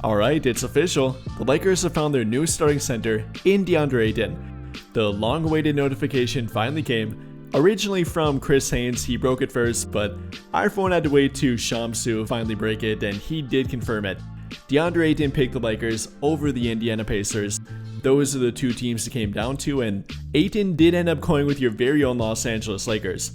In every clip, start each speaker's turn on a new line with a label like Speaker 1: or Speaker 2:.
Speaker 1: Alright, it's official. The Lakers have found their new starting center in DeAndre Ayton. The long-awaited notification finally came. Originally from Chris Haynes, he broke it first, but our phone had to wait to Shams to finally break it, and he did confirm it. DeAndre Ayton picked the Lakers over the Indiana Pacers. Those are the two teams it came down to, and Ayton did end up going with your very own Los Angeles Lakers.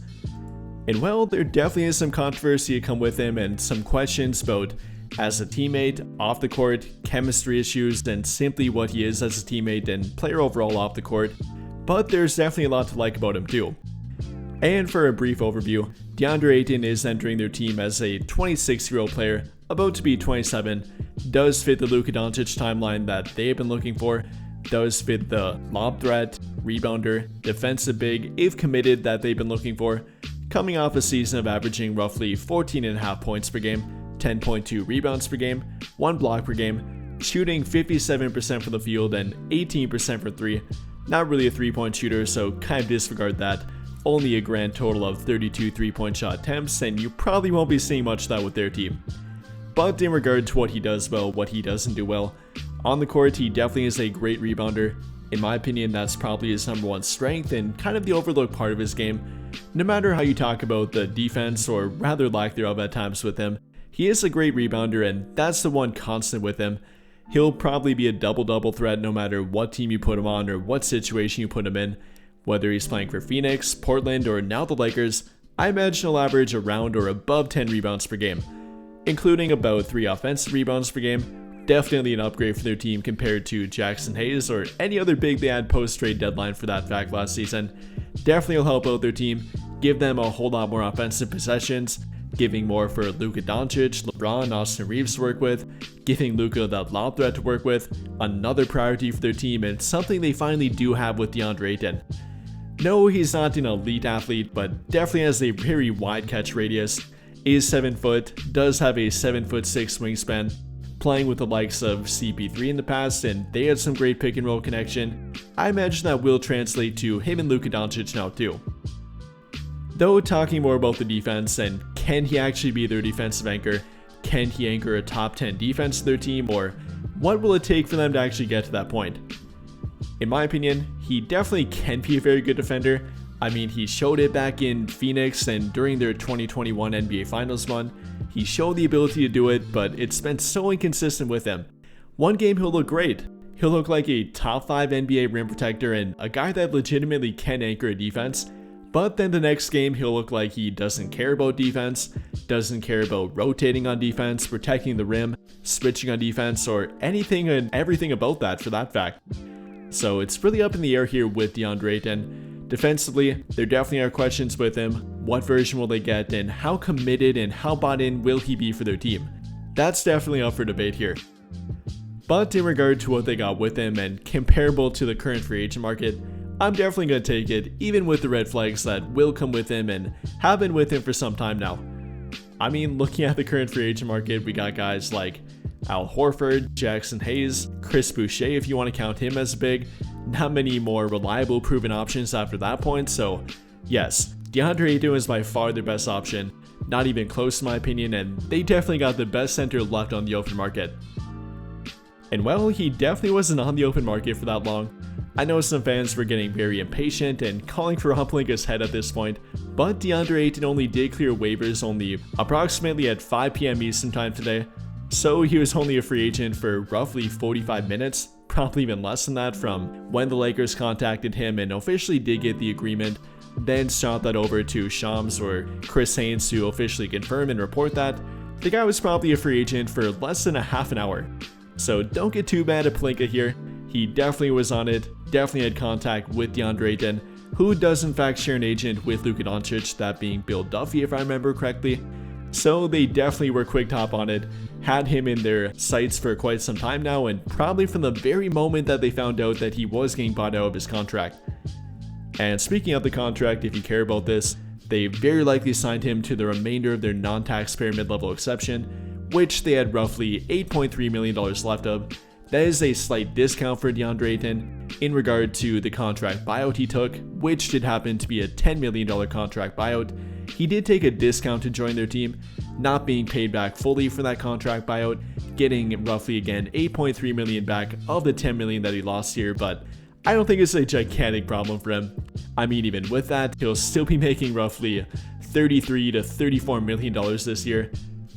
Speaker 1: And well, there definitely is some controversy to come with him and some questions about as a teammate, off the court, chemistry issues, and simply what he is as a teammate and player overall off the court. But there's definitely a lot to like about him too. And for a brief overview, DeAndre Ayton is entering their team as a 26-year-old player, about to be 27, does fit the Luka Doncic timeline that they've been looking for, does fit the lob threat, rebounder, defensive big, if committed that they've been looking for, coming off a season of averaging roughly 14.5 points per game, 10.2 rebounds per game, 1 block per game, shooting 57% from the field and 18% from 3. Not really a 3-point shooter, so kind of disregard that. Only a grand total of 32 3-point shot attempts, and you probably won't be seeing much of that with their team. But in regard to what he does well, what he doesn't do well, on the court he definitely is a great rebounder. In my opinion, that's probably his number one strength and kind of the overlooked part of his game. No matter how you talk about the defense, or rather lack thereof at times with him, he is a great rebounder, and that's the one constant with him. He'll probably be a double-double threat no matter what team you put him on or what situation you put him in. Whether he's playing for Phoenix, Portland, or now the Lakers, I imagine he'll average around or above 10 rebounds per game, including about 3 offensive rebounds per game. Definitely an upgrade for their team compared to Jackson Hayes or any other big they had post-trade deadline for that fact last season. Definitely will help out their team, give them a whole lot more offensive possessions, giving more for Luka Doncic, LeBron, Austin Reeves to work with, giving Luka that lob threat to work with, another priority for their team and something they finally do have with DeAndre Ayton. No, he's not an elite athlete, but definitely has a very wide catch radius, is 7 foot, does have a 7'6" wingspan, playing with the likes of CP3 in the past, and they had some great pick and roll connection. I imagine that will translate to him and Luka Doncic now too. Though talking more about the defense and can he actually be their defensive anchor, can he anchor a top 10 defense to their team, or what will it take for them to actually get to that point? In my opinion, he definitely can be a very good defender. I mean, he showed it back in Phoenix and during their 2021 NBA Finals run. He showed the ability to do it, but it's been so inconsistent with him. One game he'll look great. He'll look like a top 5 NBA rim protector and a guy that legitimately can anchor a defense. But then the next game he'll look like he doesn't care about defense, doesn't care about rotating on defense, protecting the rim, switching on defense, or anything and everything about that for that fact. So it's really up in the air here with DeAndre Ayton. Defensively, there definitely are questions with him. What version will they get, and how committed and how bought in will he be for their team? That's definitely up for debate here. But in regard to what they got with him and comparable to the current free agent market, I'm definitely going to take it, even with the red flags that will come with him and have been with him for some time now. I mean, looking at the current free agent market, we got guys like Al Horford, Jackson Hayes, Chris Boucher if you want to count him as big. Not many more reliable proven options after that point, so yes, DeAndre Ayton is by far their best option, not even close in my opinion, and they definitely got the best center left on the open market. And well, he definitely wasn't on the open market for that long. I know some fans were getting very impatient and calling for Humplink's head at this point, but DeAndre Ayton only did clear waivers only approximately at 5 PM Eastern time today, so he was only a free agent for roughly 45 minutes, probably even less than that from when the Lakers contacted him and officially did get the agreement, then shot that over to Shams or Chris Haynes to officially confirm and report that. The guy was probably a free agent for less than a half an hour. So don't get too mad at Pelinka here. He definitely was on it, definitely had contact with DeAndre Ayton, who does in fact share an agent with Luka Doncic, that being Bill Duffy if I remember correctly. So they definitely were quick to hop on it, had him in their sights for quite some time now, and probably from the very moment that they found out that he was getting bought out of his contract. And speaking of the contract, if you care about this, they very likely signed him to the remainder of their non-taxpayer mid-level exception, which they had roughly $8.3 million left of. That is a slight discount for DeAndre Ayton in regard to the contract buyout he took, which did happen to be a $10 million contract buyout. He did take a discount to join their team. not being paid back fully for that contract buyout, getting roughly again 8.3 million back of the 10 million that he lost here, but I don't think it's a gigantic problem for him. I mean, even with that, he'll still be making roughly $33 to $34 million this year.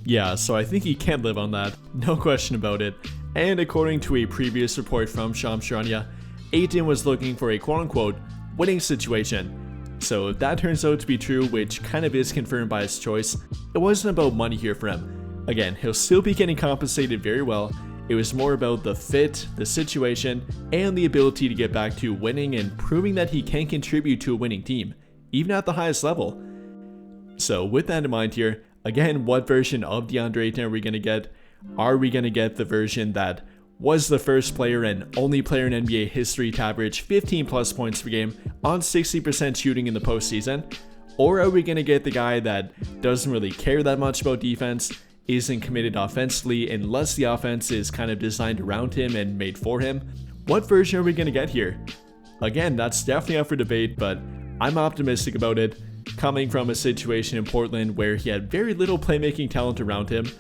Speaker 1: Yeah, so I think he can live on that, no question about it. And according to a previous report from Shams Charania, Ayton was looking for a quote-unquote winning situation. So if that turns out to be true, which kind of is confirmed by his choice, it wasn't about money here for him. Again, he'll still be getting compensated very well. It was more about the fit, the situation, and the ability to get back to winning and proving that he can contribute to a winning team, even at the highest level. So with that in mind here, again, what version of DeAndre Ayton are we going to get? Are we going to get the version that was the first player and only player in NBA history to average 15 plus points per game on 60% shooting in the postseason? Or are we going to get the guy that doesn't really care that much about defense, isn't committed offensively unless the offense is kind of designed around him and made for him? What version are we going to get here? Again, that's definitely up for debate, but I'm optimistic about it, coming from a situation in Portland where he had very little playmaking talent around him.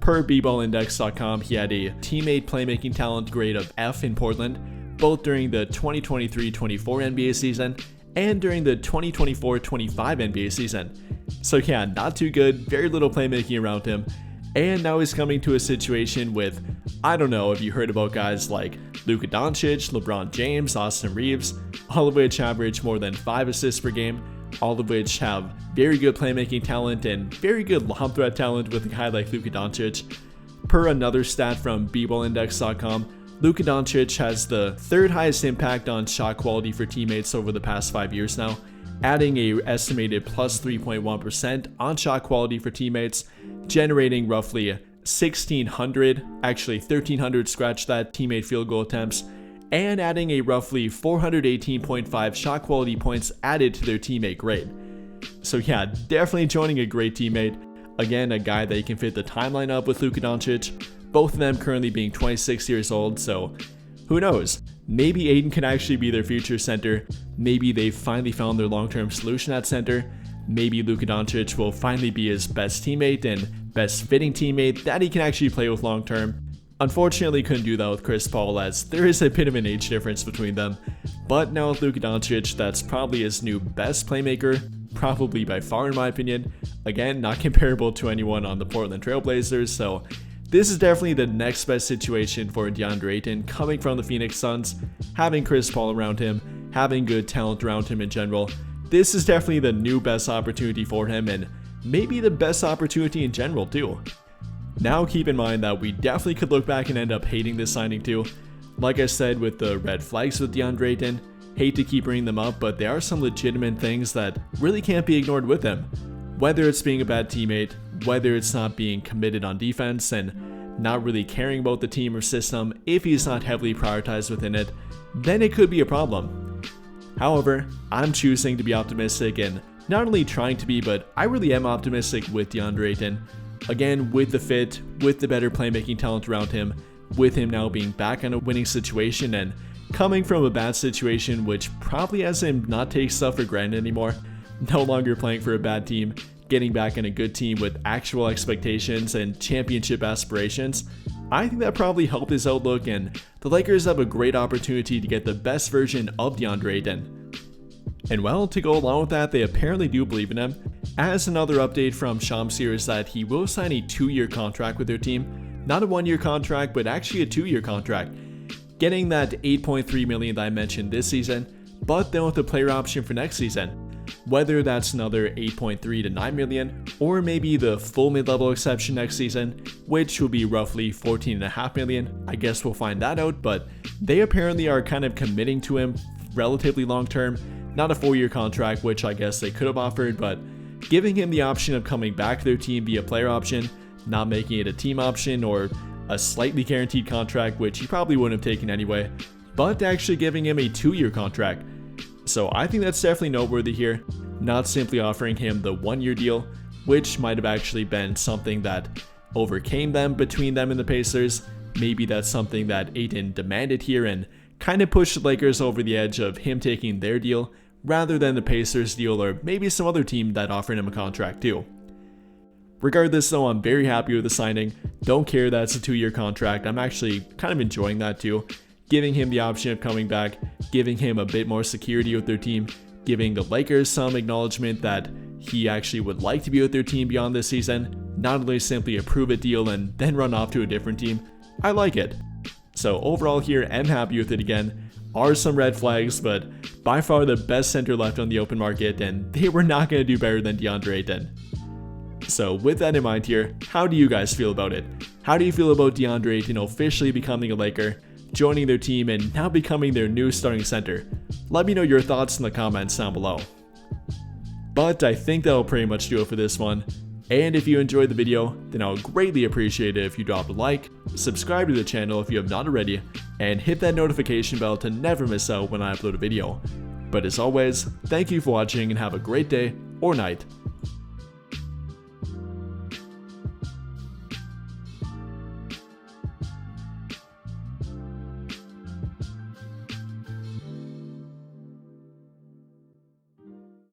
Speaker 1: Per bballindex.com, he had a teammate playmaking talent grade of F in Portland, both during the 2023-24 NBA season and during the 2024-25 NBA season. So yeah, not too good, very little playmaking around him. And now he's coming to a situation with, I don't know if you heard about guys like Luka Doncic, LeBron James, Austin Reeves, all of which average more than 5 assists per game, all of which have very good playmaking talent and very good lob threat talent with a guy like Luka Doncic. Per another stat from bballindex.com, Luka Doncic has the 3rd highest impact on shot quality for teammates over the past 5 years now, adding a estimated plus 3.1% on shot quality for teammates, generating roughly 1,600, actually 1,300 scratch that, teammate field goal attempts, and adding a roughly 418.5 shot quality points added to their teammate grade. So yeah, definitely joining a great teammate. Again, a guy that you can fit the timeline up with Luka Doncic, both of them currently being 26 years old, so who knows? Maybe Ayton can actually be their future center. Maybe they've finally found their long-term solution at center. Maybe Luka Doncic will finally be his best teammate and best fitting teammate that he can actually play with long-term. Unfortunately, couldn't do that with Chris Paul, as there is a bit of an age difference between them. But now with Luka Doncic, that's probably his new best playmaker, probably by far in my opinion. Again, not comparable to anyone on the Portland Trail Blazers, so this is definitely the next best situation for DeAndre Ayton coming from the Phoenix Suns, having Chris Paul around him, having good talent around him in general. This is definitely the new best opportunity for him, and maybe the best opportunity in general too. Now keep in mind that we definitely could look back and end up hating this signing too. Like I said with the red flags with DeAndre Ayton, hate to keep bringing them up, but there are some legitimate things that really can't be ignored with him. Whether it's being a bad teammate, whether it's not being committed on defense and not really caring about the team or system if he's not heavily prioritized within it, then it could be a problem. However, I'm choosing to be optimistic and not only trying to be, but I really am optimistic with DeAndre Ayton. Again, with the fit, with the better playmaking talent around him, with him now being back in a winning situation and coming from a bad situation which probably has him not take stuff for granted anymore, no longer playing for a bad team, getting back in a good team with actual expectations and championship aspirations, I think that probably helped his outlook, and the Lakers have a great opportunity to get the best version of DeAndre Ayton. And well, to go along with that, they apparently do believe in him. As another update from Shams here is that he will sign a 2-year contract with their team. Not a 1-year contract, but actually a 2-year contract. Getting that $8.3 million that I mentioned this season, but then with a player option for next season. Whether that's another $8.3 to $9 million, or maybe the full mid-level exception next season, which will be roughly $14.5 million. I guess we'll find that out, but they apparently are kind of committing to him relatively long-term. Not a 4-year contract, which I guess they could have offered, but giving him the option of coming back to their team via player option, not making it a team option or a slightly guaranteed contract, which he probably wouldn't have taken anyway, but actually giving him a 2-year contract. So I think that's definitely noteworthy here, not simply offering him the 1-year deal, which might have actually been something that overcame them between them and the Pacers. Maybe that's something that Ayton demanded here and kind of pushed the Lakers over the edge of him taking their deal rather than the Pacers deal or maybe some other team that offered him a contract too. Regardless though, I'm very happy with the signing. Don't care that it's a 2-year contract. I'm actually kind of enjoying that too. Giving him the option of coming back, giving him a bit more security with their team, giving the Lakers some acknowledgement that he actually would like to be with their team beyond this season, not only simply a prove-it deal and then run off to a different team. I like it. So overall here, I'm happy with it again. Are some red flags, but by far the best center left on the open market, and they were not going to do better than DeAndre Ayton. So with that in mind here, how do you guys feel about it? How do you feel about DeAndre Ayton officially becoming a Laker, joining their team, and now becoming their new starting center? Let me know your thoughts in the comments down below. But I think that'll pretty much do it for this one. And if you enjoyed the video, then I would greatly appreciate it if you dropped a like, subscribe to the channel if you have not already, and hit that notification bell to never miss out when I upload a video. But as always, thank you for watching and have a great day or night.